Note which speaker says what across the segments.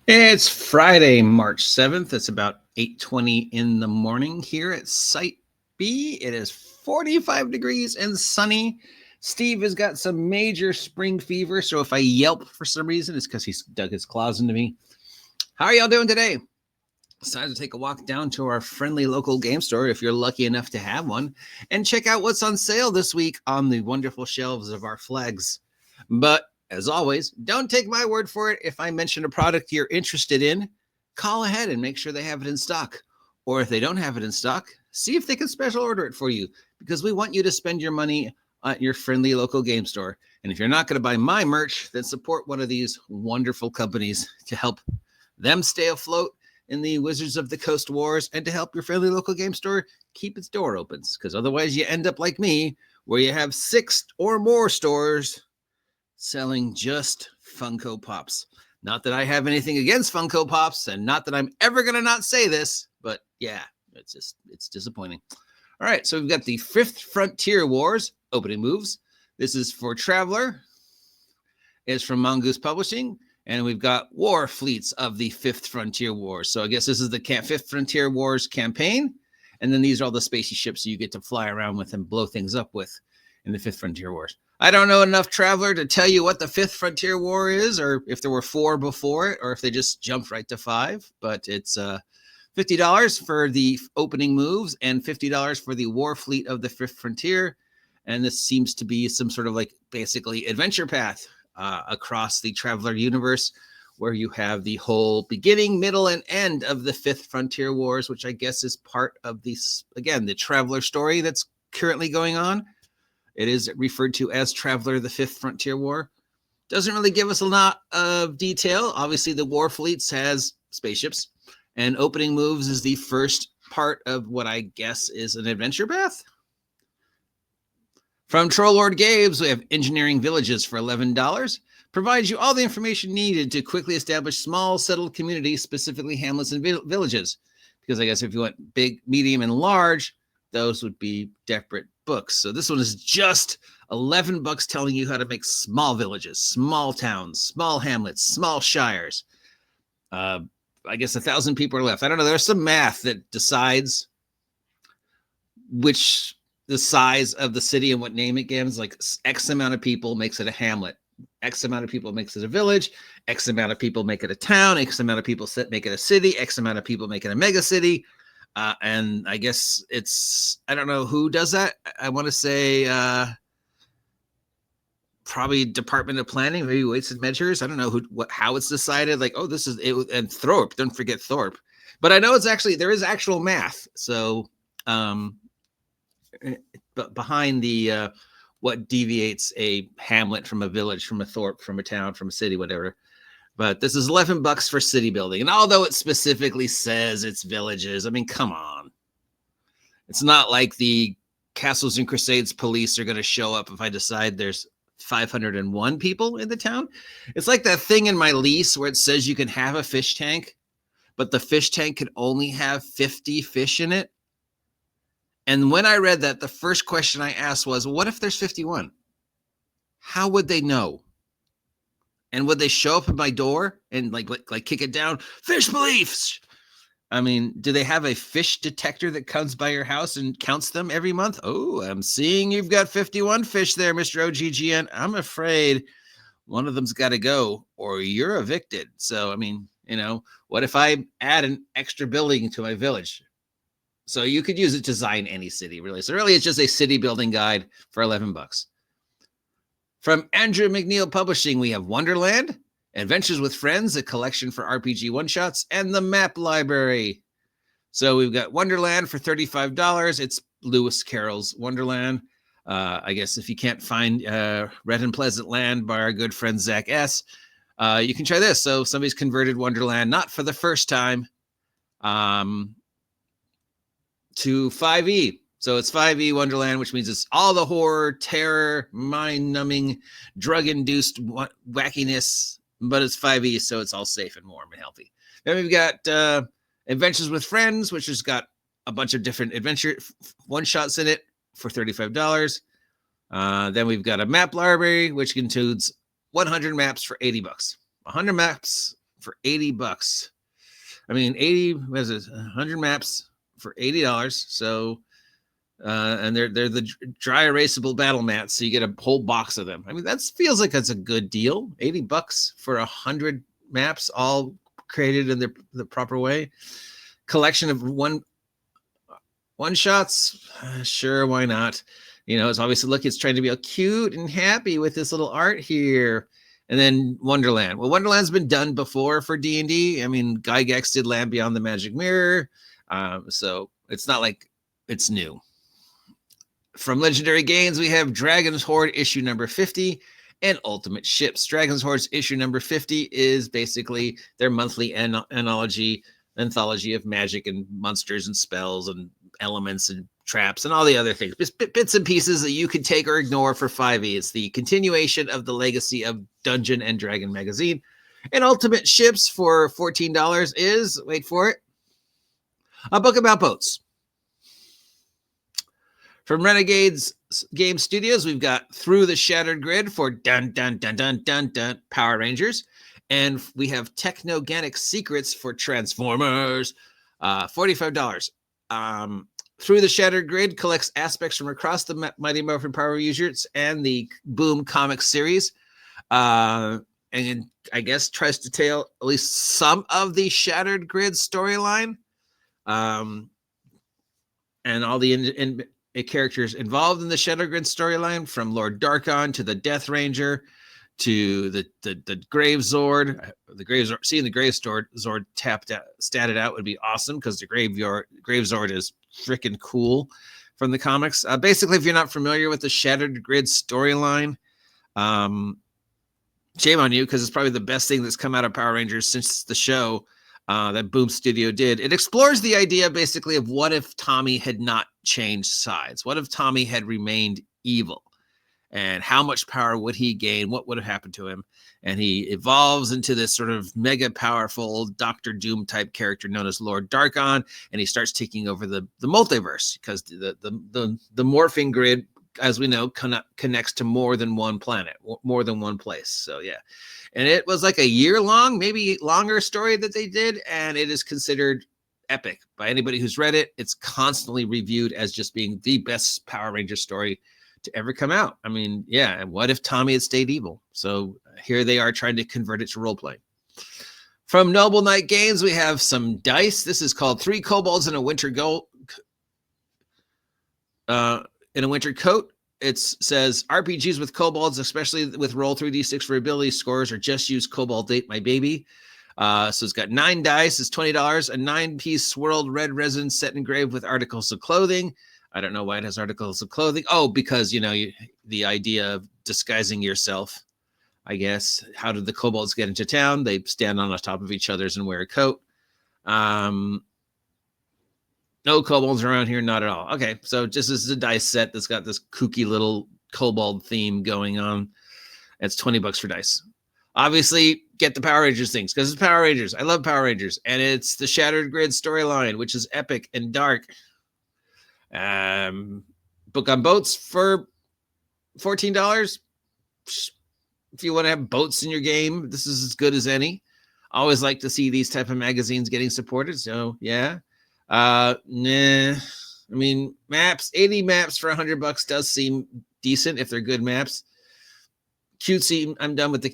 Speaker 1: It's Friday, March 7th. It's about 8:20 in the morning here at Site B. It is 45 degrees and sunny. Steve has got some major spring fever, so if I yelp for some reason, it's because he's dug his claws into me. How are y'all doing today? Decided to take a walk down to our friendly local game store if you're lucky enough to have one, and check out what's on sale this week on the wonderful shelves of our Flgs. But as always, don't take my word for it. If I mention a product you're interested in, call ahead and make sure they have it in stock. Or if they don't have it in stock, see if they can special order it for you, because we want you to spend your money at your friendly local game store. And if you're not going to buy my merch, then support one of these wonderful companies to help them stay afloat in the Wizards of the Coast wars and to help your friendly local game store keep its door open. Because otherwise you end up like me, where you have 6 or more stores selling just Funko Pops. Not that I have anything against Funko Pops, and not that I'm ever going to not say this, but yeah, it's disappointing. All right, so we've got the 5th Frontier Wars opening moves. This is for Traveler. It's from Mongoose Publishing. And we've got war fleets of the 5th Frontier Wars. So I guess this is the 5th Frontier Wars campaign. And then these are all the spacey ships you get to fly around with and blow things up with in the 5th Frontier Wars. I don't know enough, Traveler, to tell you what the 5th Frontier War is, or if there were 4 before it, or if they just jumped right to 5. But it's $50 for the opening moves and $50 for the war fleet of the 5th Frontier. And this seems to be some sort of like basically adventure path across the Traveler universe, where you have the whole beginning, middle, and end of the 5th Frontier Wars, which I guess is part of this, again, the Traveler story that's currently going on. It is referred to as Traveler, the 5th Frontier War. Doesn't really give us a lot of detail. Obviously, the War Fleets has spaceships, and opening moves is the first part of what I guess is an adventure path. From Troll Lord Games, we have Engineering Villages for $11. Provides you all the information needed to quickly establish small settled communities, specifically hamlets and villages. Because I guess if you want big, medium, and large, those would be separate books. So this one is just $11 telling you how to make small villages, small towns, small hamlets, small shires. I guess 1,000 people are left. I don't know. There's some math that decides which the size of the city and what name it gives. Like X amount of people makes it a hamlet. X amount of people makes it a village. X amount of people make it a town. X amount of people make it a city. X amount of people make it a mega city. And I guess it's, I don't know who does that. I want to say probably Department of Planning, maybe Weights and Measures. I don't know how it's decided. Like, oh, this is it. And Thorpe, don't forget Thorpe. But I know it's actually, there is actual math. So, but behind the what deviates a hamlet from a village, from a thorpe, from a town, from a city, whatever. But this is $11 for city building. And although it specifically says it's villages, I mean, come on. It's not like the Castles and Crusades police are going to show up if I decide there's 501 people in the town. It's like that thing in my lease where it says you can have a fish tank, but the fish tank can only have 50 fish in it. And when I read that, the first question I asked was, what if there's 51? How would they know? And would they show up at my door and like kick it down? Fish beliefs. I mean, do they have a fish detector that comes by your house and counts them every month? Oh, I'm seeing you've got 51 fish there, Mr. OGGN. I'm afraid one of them's got to go or you're evicted. So, I mean, what if I add an extra building to my village? So you could use it to design any city, really. So really, it's just a city building guide for $11. From Andrew McNeil Publishing, we have Wonderland, Adventures with Friends, a collection for RPG one-shots, and the Map Library. So we've got Wonderland for $35. It's Lewis Carroll's Wonderland. I guess if you can't find Red and Pleasant Land by our good friend Zach S., you can try this. So somebody's converted Wonderland, not for the first time, to 5e. So it's 5e Wonderland, which means it's all the horror, terror, mind-numbing, drug-induced wackiness, but it's 5e, so it's all safe and warm and healthy. Then we've got Adventures with Friends, which has got a bunch of different adventure one-shots in it for $35. Then we've got a map library, which includes 100 maps for $80. 100 maps for $80. I mean, 80, what is it, 100 maps for $80. So, and they're the dry erasable battle mats, so you get a whole box of them. I mean, that feels like that's a good deal. $80 for 100 maps, all created in the proper way. Collection of one shots, sure, why not? You know, it's obviously, look, it's trying to be all cute and happy with this little art here. And then Wonderland. Well, Wonderland's been done before for D&D. I mean, Gygax did Land Beyond the Magic Mirror. So it's not like it's new. From Legendary Games, we have Dragon's Horde issue number 50 and Ultimate Ships. Dragon's Horde's issue number 50 is basically their monthly anthology of magic and monsters and spells and elements and traps and all the other things, just bits and pieces that you can take or ignore for 5e. It's the continuation of the legacy of Dungeon and Dragon magazine. And Ultimate Ships for $14 is, wait for it, a book about boats. From Renegades Game Studios, we've got Through the Shattered Grid for dun dun dun dun dun dun Power Rangers. And we have Technoganic Secrets for Transformers, $45. Through the Shattered Grid collects aspects from across the Mighty Morphin Power Users and the Boom comics series. And I guess tries to tell at least some of the Shattered Grid storyline. And all the characters involved in the Shattered Grid storyline, from Lord Darkon to the Death Ranger to the Grave Zord. Seeing the Grave Zord statted out would be awesome, because the Grave Zord is freaking cool from the comics. Basically, if you're not familiar with the Shattered Grid storyline, shame on you, because it's probably the best thing that's come out of Power Rangers since the show that Boom Studio did. It explores the idea basically of what if Tommy had not changed sides? What if Tommy had remained evil? And how much power would he gain? What would have happened to him? And he evolves into this sort of mega powerful Dr. Doom type character known as Lord Darkon, and he starts taking over the multiverse, because the morphing grid, as we know, connects to more than one planet, more than one place. So yeah, and it was like a year-long, maybe longer story that they did, and it is considered epic by anybody who's read it. It's constantly reviewed as just being the best Power Ranger story to ever come out. I mean, yeah, and what if Tommy had stayed evil? So here they are trying to convert it to role-play. From Noble Knight Games, we have some dice. This is called 3 Kobolds in a Winter Coat. It says RPGs with kobolds, especially with roll 3d6 for ability scores, or just use Kobold Date My Baby. So it's got 9 dice, it's $20, a 9-piece swirled red resin set engraved with articles of clothing. I don't know why it has articles of clothing. Oh, because, you know, the idea of disguising yourself, I guess. How did the kobolds get into town? They stand on the top of each other's and wear a coat. No kobolds around here, not at all. Okay, so just this is a dice set that's got this kooky little kobold theme going on. It's $20 for dice. Obviously, get the Power Rangers things, because it's Power Rangers. I love Power Rangers. And it's the Shattered Grid storyline, which is epic and dark. Book on boats for $14. If you want to have boats in your game, this is as good as any. I always like to see these type of magazines getting supported. So yeah. Nah. I mean, maps, 80 maps for $100 does seem decent if they're good maps. Cutesy, I'm done with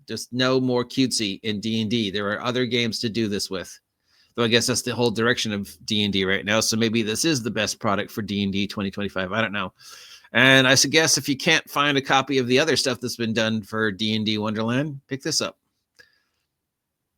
Speaker 1: just no more cutesy in D&D. There are other games to do this with. Though I guess that's the whole direction of D&D right now. So maybe this is the best product for D&D 2025. I don't know. And I suggest if you can't find a copy of the other stuff that's been done for D&D Wonderland, pick this up.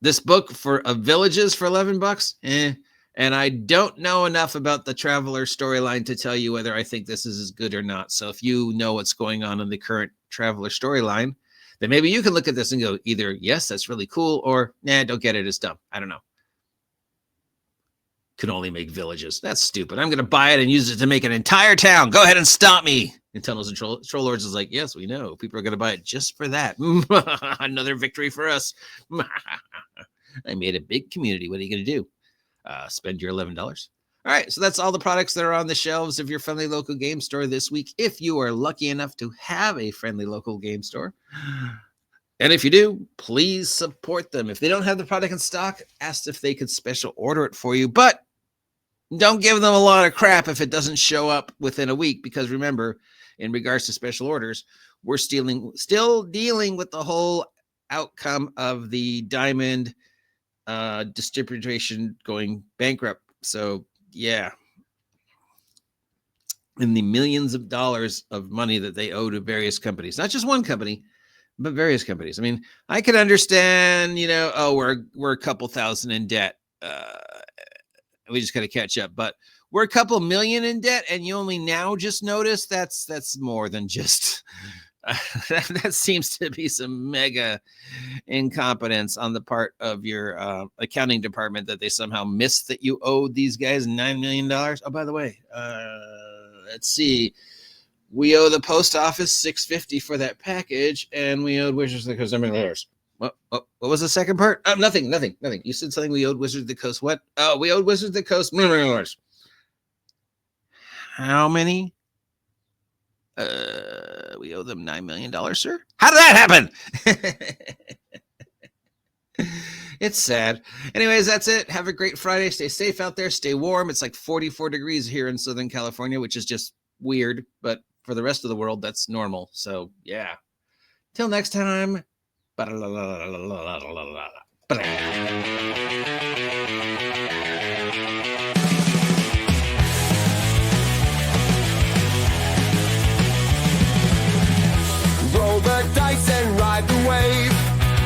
Speaker 1: This book of Villages for $11. And I don't know enough about the Traveler storyline to tell you whether I think this is as good or not. So if you know what's going on in the current Traveler storyline, then maybe you can look at this and go either, yes, that's really cool, or nah, don't get it, it's dumb. I don't know. Can only make villages. That's stupid. I'm going to buy it and use it to make an entire town. Go ahead and stop me. And Tunnels and Troll Lords is like, yes, we know. People are going to buy it just for that. Another victory for us. I made a big community. What are you going to do? Spend your $11. All right. So that's all the products that are on the shelves of your friendly local game store this week. If you are lucky enough to have a friendly local game store. And if you do, please support them. If they don't have the product in stock, ask if they could special order it for you. But don't give them a lot of crap if it doesn't show up within a week, because remember, in regards to special orders, we're still dealing with the whole outcome of the Diamond distribution going bankrupt. So yeah, in the millions of dollars of money that they owe to various companies, not just one company, but various companies. I mean, I can understand, oh, we're a couple thousand in debt. We just got to catch up, but we're a couple million in debt, and you only now just notice. That's more than just that seems to be some mega incompetence on the part of your accounting department, that they somehow missed that you owed these guys $9 million. Oh, by the way, let's see. We owe the post office $650 for that package, and we owed Wizards of the Coast $9 million. What was the second part? Nothing. You said something. We owed Wizards of the Coast. What? Oh, we owed Wizards of the Coast $1 million. How many? We owe them $9 million, sir. How did that happen? It's sad. Anyways, that's it. Have a great Friday. Stay safe out there. Stay warm. It's like 44 degrees here in Southern California, which is just weird, but for the rest of the world, that's normal. So yeah. Till next time.